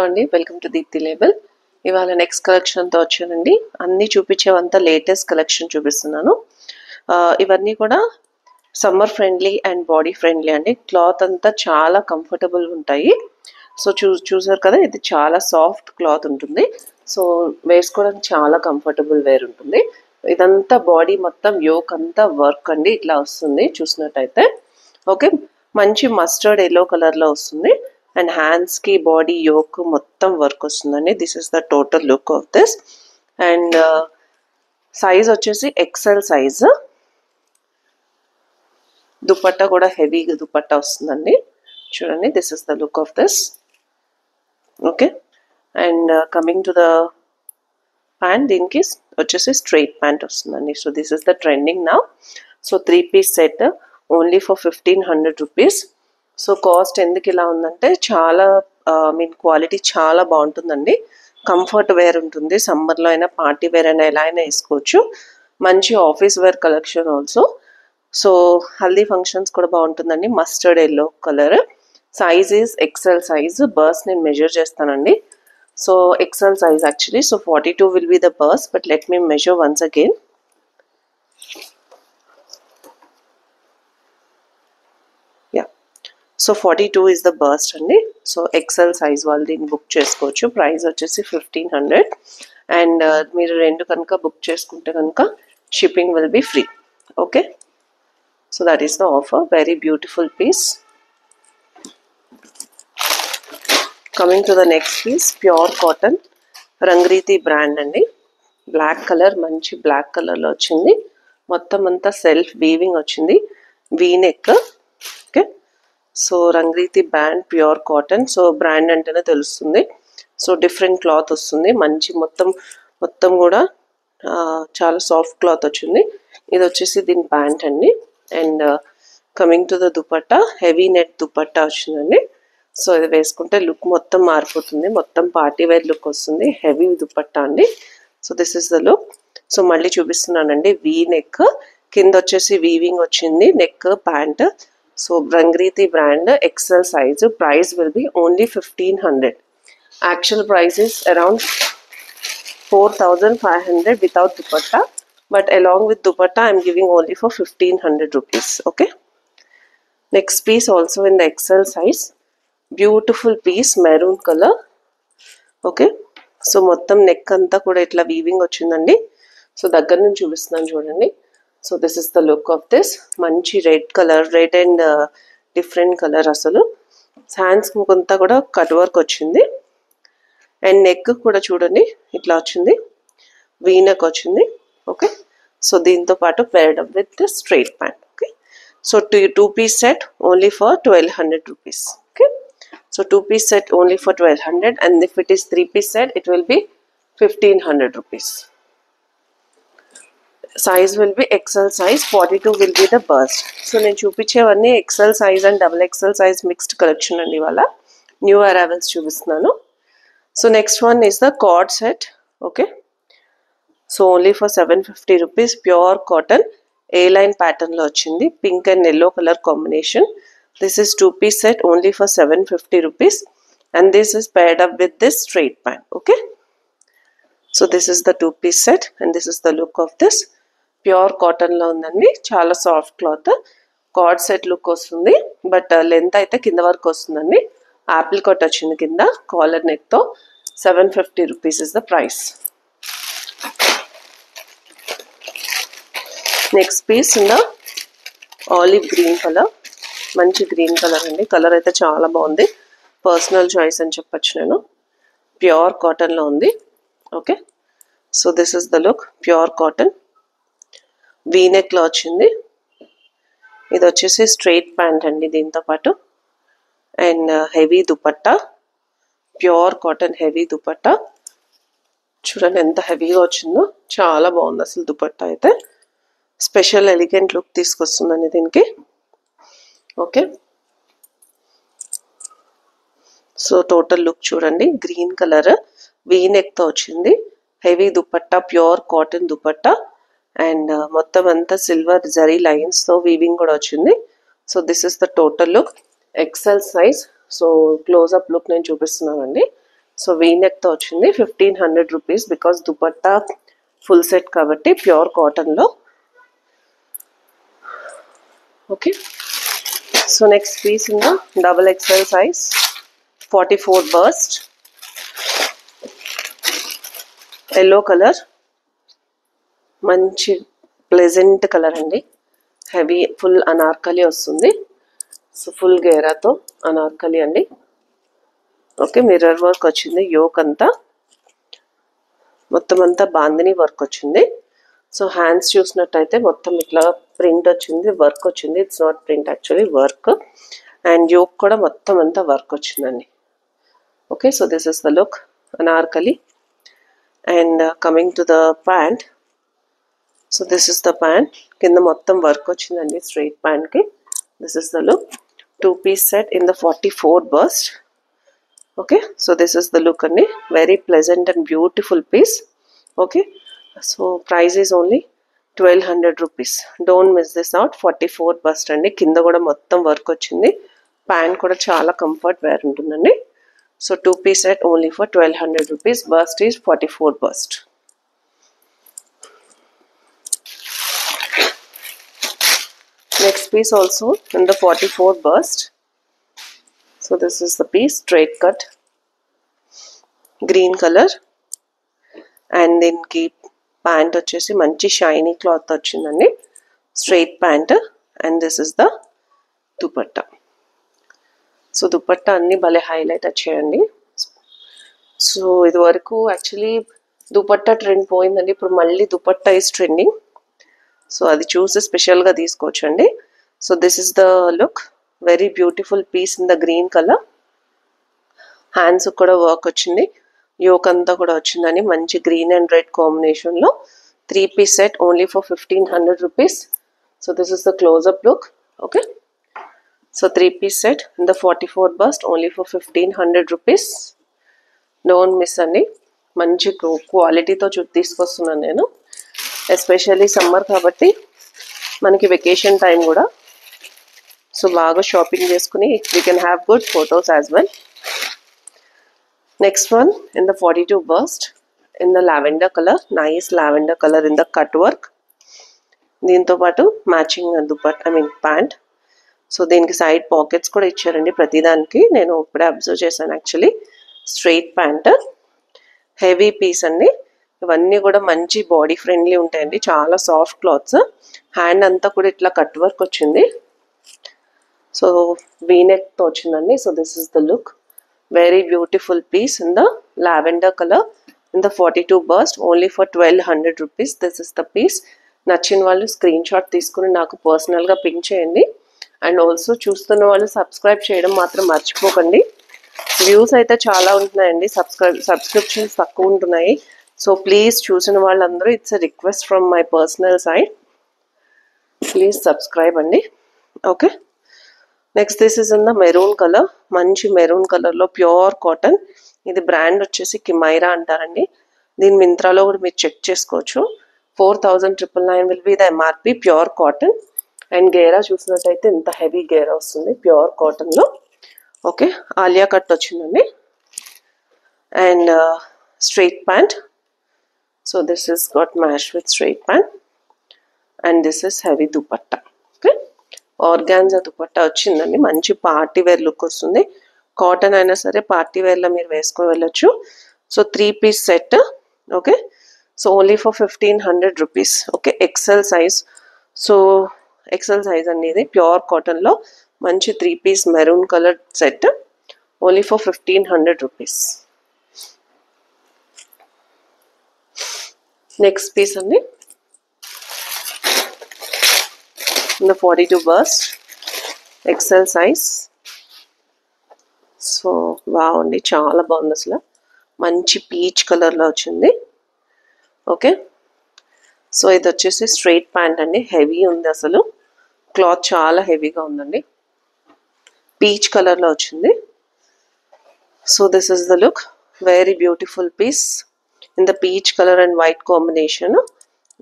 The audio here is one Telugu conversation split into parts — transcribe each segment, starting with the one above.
అండి వెల్కమ్ టు దీప్తి లేబుల్. ఇవాళ నెక్స్ట్ కలెక్షన్తో వచ్చానండి. అన్నీ చూపించేవంతా లేటెస్ట్ కలెక్షన్ చూపిస్తున్నాను. ఇవన్నీ కూడా summer friendly and body friendly అండి. క్లాత్ అంతా చాలా కంఫర్టబుల్ ఉంటాయి. సో చూసారు కదా, ఇది చాలా సాఫ్ట్ క్లాత్ ఉంటుంది. సో వేసుకోవడానికి చాలా కంఫర్టబుల్ వేర్ ఉంటుంది. ఇదంతా బాడీ మొత్తం యోక్ అంతా వర్క్ అండి, ఇట్లా వస్తుంది చూసినట్టయితే. ఓకే, మంచి మస్టర్డ్ ఎల్లో కలర్లో వస్తుంది. అండ్ హ్యాండ్స్కి బాడీ యోక్ మొత్తం వర్క్ వస్తుందండి. This is the total look of this. And size వచ్చేసి ఎక్సెల్ సైజ్. దుపట్టా కూడా హెవీ దుపట్టా వస్తుందండి. చూడండి, this is the look of this. Okay, and coming to the pant, దీనికి వచ్చేసి స్ట్రైట్ ప్యాంట్ వస్తుందండి. So this is the trending now. So 3-piece set only for 1500 rupees. So cost ఎందుకు ఇలా ఉందంటే, చాలా మీన్ క్వాలిటీ చాలా బాగుంటుందండి. కంఫర్ట్ వేర్ ఉంటుంది. సమ్మర్లో అయినా పార్టీ వేర్ అయినా ఎలా అయినా వేసుకోవచ్చు. మంచి office wear collection also. So haldi functions కూడా బాగుంటుందండి. Mustard yellow colour. Size is XL size. బర్స్ నేను మెజర్ చేస్తానండి. So XL size actually. So 42 will be the burst, but let me measure once again. Yeah, so 42 is the burst అండి. సో ఎక్సెల్ సైజ్ వాళ్ళు దీన్ని బుక్ చేసుకోవచ్చు. ప్రైస్ వచ్చేసి 1500. అండ్ మీరు రెండు కనుక బుక్ చేసుకుంటే కనుక shipping will be free. Okay, so that is the offer. Very beautiful piece. Coming to the next piece, pure cotton Rangriti brand అండి. బ్లాక్ కలర్, మంచి బ్లాక్ కలర్లో వచ్చింది. మొత్తం అంతా సెల్ఫ్ వీవింగ్ వచ్చింది. V neck. Okay, so Rangriti brand pure cotton. So brand అంటేనే తెలుస్తుంది. సో డిఫరెంట్ క్లాత్ వస్తుంది. మంచి మొత్తం కూడా చాలా సాఫ్ట్ క్లాత్ వచ్చింది. ఇది వచ్చేసి దీని ప్యాంట్ అండి. And coming to the dupatta, heavy net dupatta వచ్చిందండి. సో ఇది వేసుకుంటే లుక్ మొత్తం మారిపోతుంది. మొత్తం పార్టీ వేర్ లుక్ వస్తుంది. హెవీ దుపట్టా అండి. So this is the look. So మళ్ళీ చూపిస్తున్నానండి. వీ నెక్, కింద వచ్చేసి వీవింగ్ వచ్చింది. Neck pant. So Rangriti brand, excel size. Price will be only 1500. Actual price is around 4500 without dupatta, but along with dupatta I am giving only for 1500 rupees. Okay, next piece also in the XL size. Beautiful piece, maroon color. Okay, so మొత్తం నెక్ అంతా కూడా ఇట్లా వీవింగ్ వచ్చిందండి. సో దగ్గర నుంచి చూపిస్తున్నాను చూడండి. So this is the look of this. మంచి red colour, red and different colour అసలు. హ్యాండ్స్ అంతా కూడా కట్ వర్క్ వచ్చింది. అండ్ నెక్ కూడా చూడండి ఇట్లా వచ్చింది. వీ నెక్ వచ్చింది. ఓకే, సో దీంతో పాటు paired up with straight pant. Okay, so 2-piece set only for 1200 rupees. Okay, so 2-piece set only for 1200, and if it is 3-piece set it will be 1500 rupees. Size will be XL size. 42 will be the burst. So నేను చూపించేవన్నీ XL size and XXL size mixed collection అండి. ఇవాళ న్యూ అరైవల్స్ చూపిస్తున్నాను. So next one is the cord set. Okay, so only for 750 rupees. Pure cotton, A-line pattern లో వచ్చింది. Pink and yellow colour combination. This is 2-piece set only for 750 rupees, and this is paired up with this straight pant. Okay, so this is the 2-piece set and this is the look of this. Pure cotton లో ఉందండి. చాలా soft cloth. Card set look వస్తుంది, బట్ లెంత్ అయితే కింద వరకు వస్తుందండి. యాపిల్ కట్ వచ్చింది కింద కాలర్ నెక్ తో. 750 rupees is the price. Next piece in the olive green colour. మంచి గ్రీన్ కలర్ అండి. కలర్ అయితే చాలా బాగుంది. పర్సనల్ చాయిస్ అని చెప్పచ్చు నేను. ప్యూర్ కాటన్ లో ఉంది. Okay, so this is the look. Pure cotton, V-neck లో వచ్చింది. ఇది వచ్చేసి స్ట్రైట్ ప్యాంట్ అండి దీంతో పాటు. And heavy dupatta, pure cotton heavy dupatta. చూడండి ఎంత హెవీగా వచ్చిందో. చాలా బాగుంది అసలు దుపట్టా అయితే. స్పెషల్ ఎలిగెంట్ లుక్ తీసుకొస్తుందండి దీనికి. ఓకే, సో టోటల్ లుక్ చూడండి. గ్రీన్ కలర్ వీనెక్ తో వచ్చింది. Heavy dupatta, pure cotton dupatta. And మొత్తం అంతా సిల్వర్ జరీ లైన్స్ తో వీవింగ్ కూడా వచ్చింది. So this is the total look. Excel size. So closeup look నేను చూపిస్తున్నానండి. సో V-neck తో వచ్చింది 1500 rupees because dupatta full set కాబట్టి ప్యూర్ కాటన్ లో. Okay, so next piece in the double XL size 44 burst, yellow colour, మంచి ప్లెజెంట్ కలర్ అండి. హెవీ ఫుల్ అనార్కలి వస్తుంది. సో ఫుల్ గేరాతో అనార్కలి అండి. ఓకే, మిర్రర్ వర్క్ వచ్చింది. యోక్ అంతా మొత్తం అంతా బాందిని వర్క్ వచ్చింది. సో హ్యాండ్స్ చూసినట్టయితే మొత్తం ఇట్లా ప్రింట్ వచ్చింది, వర్క్ వచ్చింది. It's not print, actually work. And yoke కూడా మొత్తం అంతా వర్క్ వచ్చిందండి. Okay, so this is the look Anarkali. And coming to the pant, so this is the pant. కింద మొత్తం వర్క్ వచ్చిందండి స్ట్రైట్ ప్యాంట్కి. This is the look. 2-piece set in the 44 burst. Okay, so this is the look అండి. Very pleasant and beautiful piece. Okay, so price is only 1200 rupees. Don't miss this out. 44 burst అండి. కింద కూడా మొత్తం వర్క్ వచ్చింది. ప్యాంట్ కూడా చాలా కంఫర్ట్ వేర్ ఉంటుందండి. So 2-piece set only for 1200 rupees. Burst is 44 burst. Next piece also in the 44 burst. So this is the piece, straight cut, green color, and దీనికి ప్యాంట్ వచ్చేసి మంచి షైనీ క్లాత్ వచ్చిందండి, straight pant. And this is the dupatta. So dupatta అన్ని భలే హైలైట్ వచ్చాయండి. సో ఇది వరకు యాక్చువల్లీ దుపట్టా ట్రెండ్ పోయిందండి, ఇప్పుడు మళ్ళీ దుపట్టా ఈస్ ట్రెండింగ్. సో అది చూసి స్పెషల్గా తీసుకోవచ్చండి. So this is the look. Very beautiful piece in the green colour. Hands కూడా వర్క్ వచ్చింది, యోక్ అంతా కూడా వచ్చిందని మంచి గ్రీన్ అండ్ రెడ్ కాంబినేషన్లో. 3-piece set only for 1500 rupees. So this is the close-up look. Okay, so 3-piece set in the 44 bust only for 1500 rupees. Don't miss అండి. మంచి క్వాలిటీతో తీసుకొస్తున్నాను నేను. ఎస్పెషల్లీ సమ్మర్ కాబట్టి మనకి వెకేషన్ టైం కూడా. సో బాగా షాపింగ్ చేసుకుని we can have good photos as well. Next one in the 42 burst in the lavender colour. Nice lavender colour in the cut work. దీంతో పాటు మ్యాచింగ్ ప్యాంట్. సో దీనికి సైడ్ పాకెట్స్ కూడా ఇచ్చారండి ప్రతిదానికి. నేను ఇప్పుడే అబ్జర్వ్ చేశాను actually. Straight pant, heavy piece అండి. ఇవన్నీ కూడా మంచి బాడీ ఫ్రెండ్లీ ఉంటాయండి, చాలా సాఫ్ట్ క్లాత్స్. హ్యాండ్ అంతా కూడా ఇట్లా కట్ వర్క్ వచ్చింది. సో V-neck తో వచ్చిందండి. So this is the look. Very beautiful piece in the lavender colour in the 42 burst only for 1200 rupees. This is the piece. నచ్చిన వాళ్ళు స్క్రీన్ షాట్ తీసుకుని నాకు పర్సనల్గా పింక్ చేయండి. అండ్ ఆల్సో చూస్తున్న వాళ్ళు సబ్స్క్రైబ్ చేయడం మాత్రం మర్చిపోకండి. వ్యూస్ అయితే చాలా ఉంటున్నాయండి, సబ్స్క్రిప్షన్స్ తక్కువ ఉంటున్నాయి. సో ప్లీజ్ చూసిన వాళ్ళందరూ, it's a request from my personal side, please subscribe అండి. Okay, next this is in the maroon colour. మంచి మెరూన్ కలర్లో ప్యూర్ కాటన్. ఇది బ్రాండ్ వచ్చేసి కిమైరా అంటారండి. దీని మింత్రాలో కూడా మీరు చెక్ చేసుకోవచ్చు. 4999 will be the MRP. Pure cotton. And గేరా చూసినట్టయితే ఇంత హెవీ గేరా వస్తుంది ప్యూర్ కాటన్లో. ఓకే, ఆలియా కట్ వచ్చిందండి. And straight pant. So this is got mash with straight pant. And this is heavy dupatta. Okay, organza dupatta వచ్చిందండి. మంచి పార్టీ వేర్ లుక్ వస్తుంది. కాటన్ అయినా సరే పార్టీ వేర్లో మీరు వేసుకొని వెళ్ళొచ్చు. So 3-piece set. Okay, so only for 1500 rupees. Okay, XL size. So XL size అండి ఇది. ప్యూర్ కాటన్లో మంచి 3-piece maroon colour set only for 1500 rupees. Next piece అండి in the 42 bust XL size. So బాగుంది, చాలా బాగుంది అసలు. మంచి పీచ్ కలర్లో వచ్చింది. ఓకే, సో ఇది వచ్చేసి స్ట్రైట్ ప్యాంట్ అండి. హెవీ ఉంది అసలు, క్లాత్ చాలా హెవీగా ఉందండి. పీచ్ కలర్లో వచ్చింది. So this is the look. Very beautiful piece in the peach colour and white combination.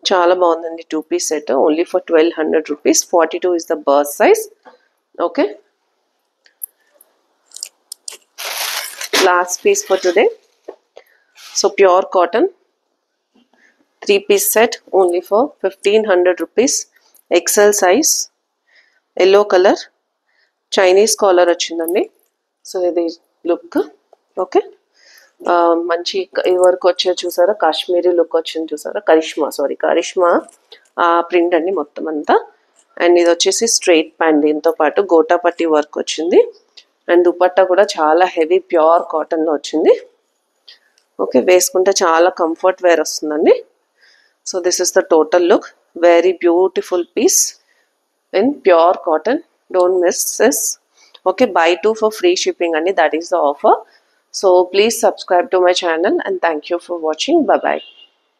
చాలా బాగుందండి. 2-piece set only for 1200 rupees. 42 is the burst size. Okay, last piece for today So pure cotton 3-piece set only for 1500 rupees. XL size, yellow color, Chinese collar వచ్చిందండి. సో ఇది లుక్. ఓకే, మంచి ఈ వర్క్ వచ్చే చూసారా, కాశ్మీరీ లుక్ వచ్చింది చూసారా, కరిష్మా ప్రింట్ అండి మొత్తం అంతా. అండ్ ఇది వచ్చేసి స్ట్రైట్ ప్యాంట్, దీంతో పాటు గోటా పట్టి వర్క్ వచ్చింది. అండ్ దుపట్టా కూడా చాలా హెవీ ప్యూర్ కాటన్లో వచ్చింది. ఓకే, వేసుకుంటే చాలా కంఫర్ట్ వేర్ వస్తుందండి. So this is the total look. Very beautiful piece in pure cotton. Don't miss this. Okay, buy 2 for free shipping and that is the offer. So please subscribe to my channel and thank you for watching. Bye bye.